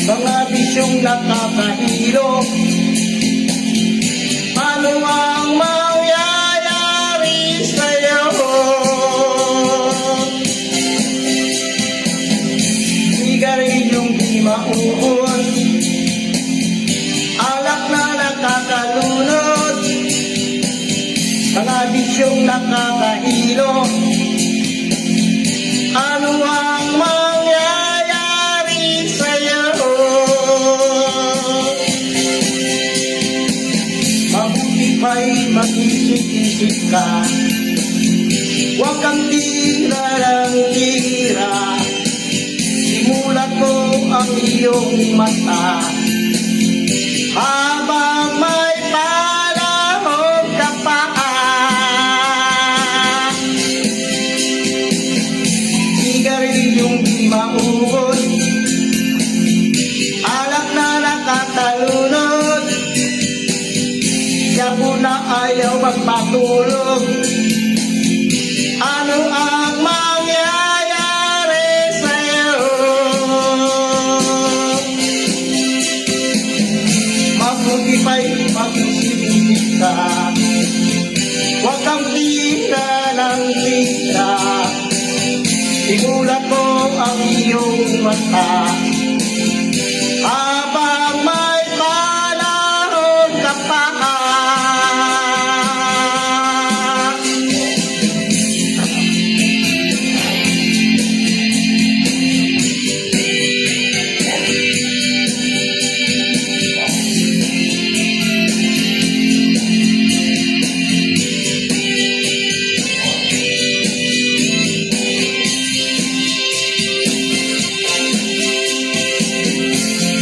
mga bisyong nakakahilo. Ano ang mangyayari sa'yo? Sigarilyo di maubos, alak na nakakalunod, mga bisyong nakakahilo. Ano ang mangyayari sa'yo? Mabuti pa'y mag-isip-isip ka, huwag kang tira ng tira. Simulat mo ang iyong mata habang may panahon ka pa. Sigarilyong di maubos, alak na nakatalunod, siya po na ayaw magpatulog. Ano ang mangyayari sa'yo? Mabuti pa'y mag-isip-isip ka, huwag kang tira ng tira. Simulat mo ang iyong mata habang may panahon ka pa.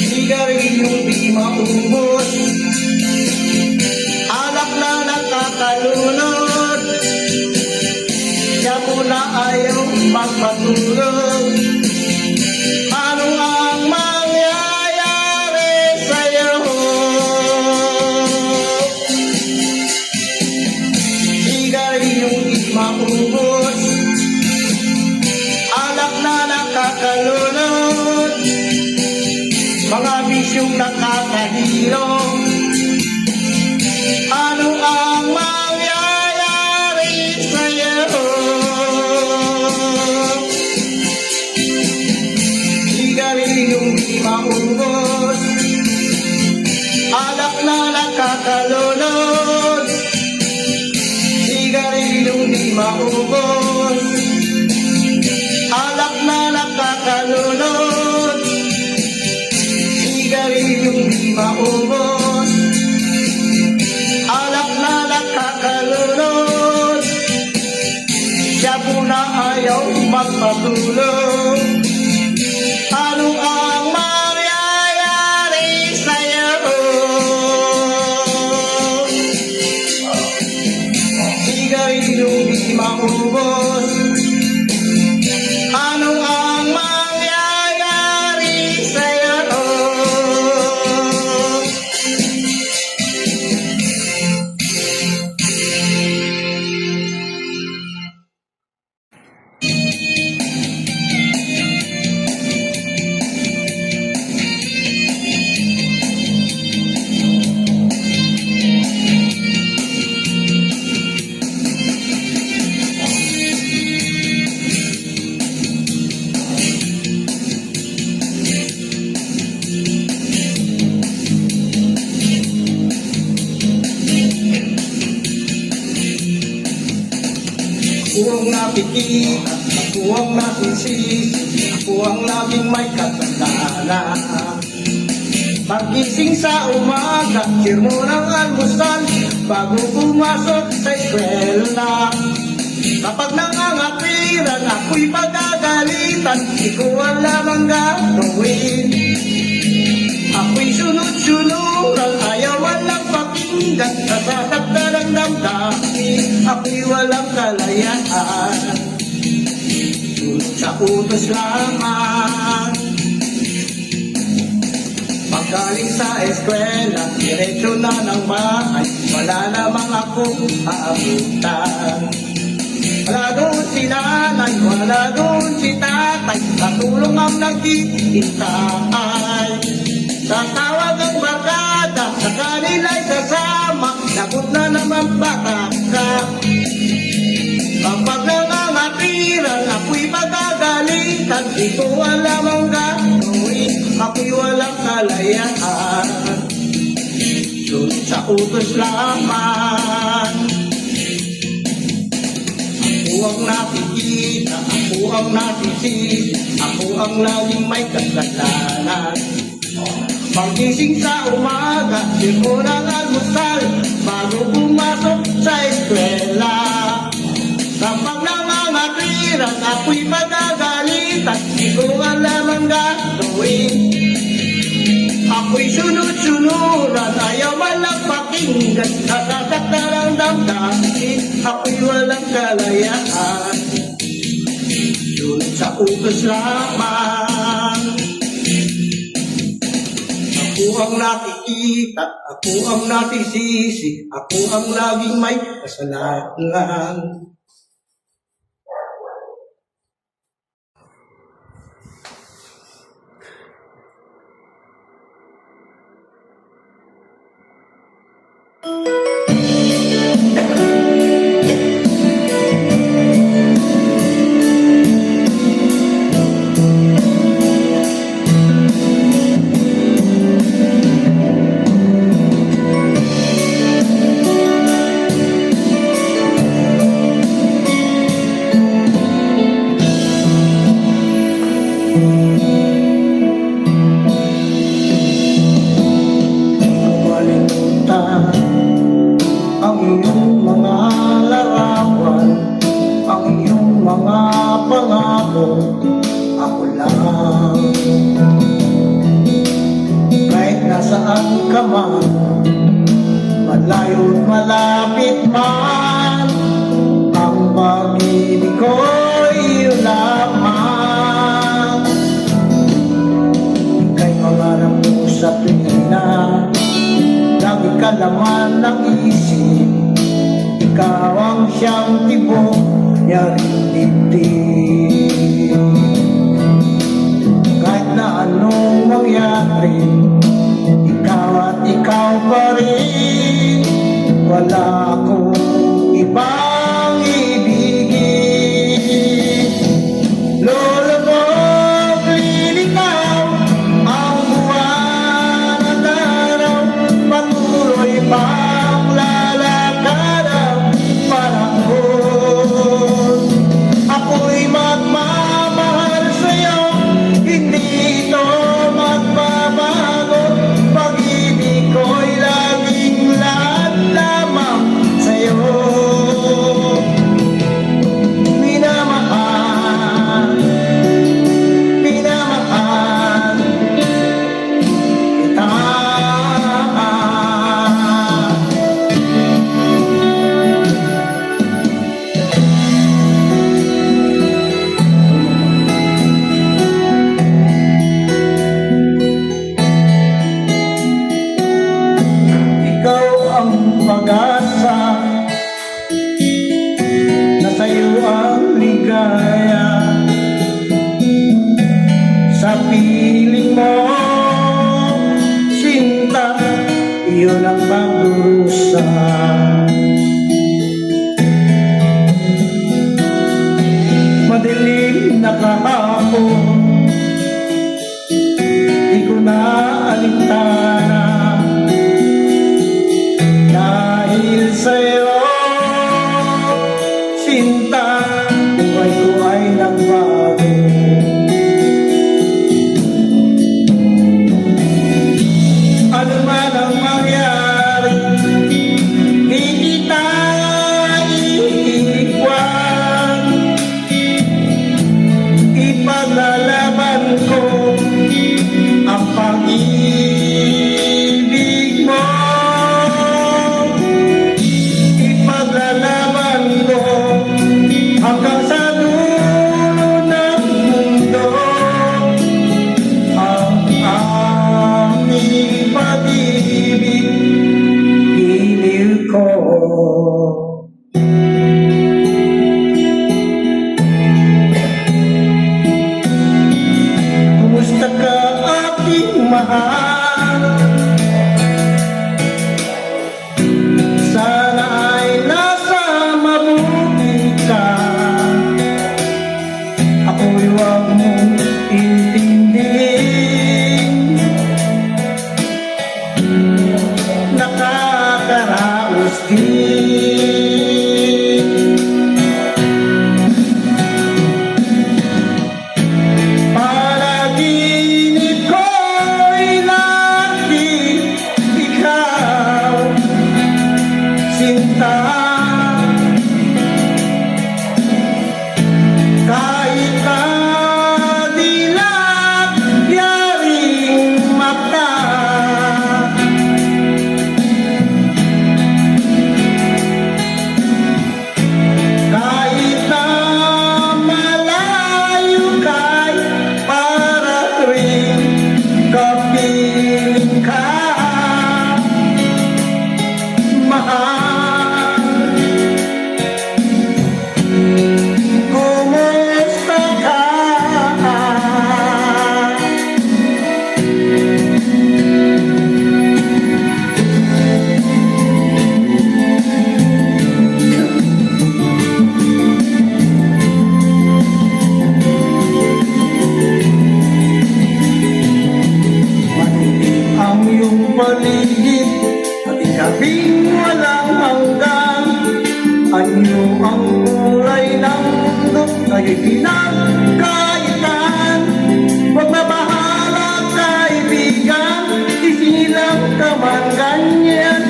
Sigarilyong di maubos, alak na nakakalunod, siya muna ayaw magpatulog. Ano ang mangyayari sa'yo? Sigarilyong di maubos, alak na nakakalunod, mga bisyong nakakahilo. Ano ang mangyayari sa'yo? Sigarilyong di maubos, alak na nakakalunod, sigarilyong di maubos, alak na nakakalunod, sigarilyong di maubos, alak na nakakalunod, siya po na ayaw magpatulog. Ano ang mangyayari sa'yo? Sigarilyong di maubos, ano ang mangyayari sa'yo? Ako ang nakikita, ako ang nakinsisi, ako ang laging may kasalanan. Pagising sa umaga, share mo ng almusal, bago pumasok sa eskwela. Kapag nangangapiran, ako'y pagagalitan, di ko alam ang gagawin. Ako'y sunod-sunuran, ayaw walang pakinggan, nasasakta ng damdamin, ako'y walang kalayaan. Sunod sa utos lamang, paggaling sa eskwela, diretso na ng bahay, wala namang akong aabutan. Wala doon si nanay, wala doon si tatay, katulong ang naghihintay. Tatawag ang barkada, sa kanila'y sasama, lagot na naman baka ka. Kapag nangangatiran, ako'y magagalitan, di ko alam ang gagawin, ako'y walang kalayaan. Sunod sa utos lamang, ako ang nakikita, ako ang nakisisi, ako ang laging may kasalanan. Paggising sa umaga, siko ng almusal, bago pumasok sa eskwela. Kapag nangangatiran, ako'y magagalitan, di ko alam ang gagawin. Ako'y sunod-sunuran, ayaw walang pakinggan, nasasaktan ang damdamin, ako'y walang kalayaan. Sunod sa utos lamang, ako ang nakikita, ako ang natisisi, ako ang laging may kasalanan. Ang iyong mga larawan, ang iyong mga pangako, ako lang. Kahit nasaan ka man, malayo't malapit man, ang pag-ibig ko'y iyo lamang. Ika'y mangarap mo sa tuwina, lagi ka laman ng isip, ikaw ang siyang tibok niyang dibdib. Kahit na anong mangyari, ikaw at ikaw pa rin, wala akong ibang ibigin. Lolo ko, lilitaw ang buwan at araw, patuloy pang lalakad ang panahon. Ako'y magmamahal sa'yo, hindi ito magbabago. Pag-ibig ko'y laging lahat lamang sa'yo. Minamahal, minamahal kita. Ikaw ang pag-asa, na sa'yo ang ligaya. Sa piling mo, sinta, iyon ang magdurusa. Madilim na kahapon, di ko na alintana, dahil sa'yo, sinta, buhay ko ay nagbago. Ano man ang mangyari, di kita iiwan. Ipaglalaban ko ang pag-ibig mo. Ipaglalaban ko hanggang sa dulo ng mundo ang aming pag-ibig, hiniw ko. Kumusta ka aking mahal? Sana ay nasa mabuti ka. Ako'y huwag mong intindihin. Nakakaraos din. Panaginip ko'y nakita ikaw, sinta. Kahit na dilat yaring mata, kahit na malayo kay para rin kapiling ka, mahal. Kumusta ka? Mahitig ang iyong paligid at ikabing walang hanggan. Anyo ang kulay ng mundo, sa'yo'y pinagkaitan. Huwag mabahala kaibigan, isilang ka man ganyan.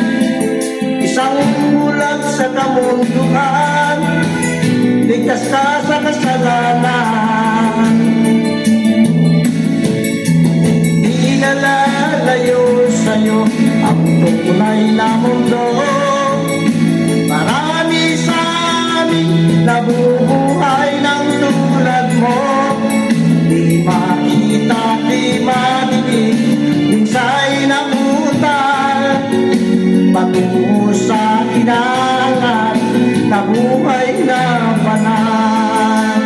Isang bulag sa kamunduhan, ligtas ka sa kasalanan. Di na lalayo sa'yo ang tunay na mundo. Marami sa amin nabubuhay ng tulad mo. Di makita, di marinig, minsa'y namutal patungo sa inangan na buhay na banal.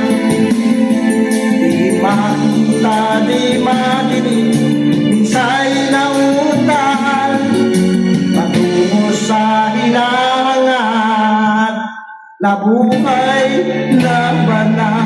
Di makita, di marinig, minsa'y namutal patungo sa inangan na buhay na banal.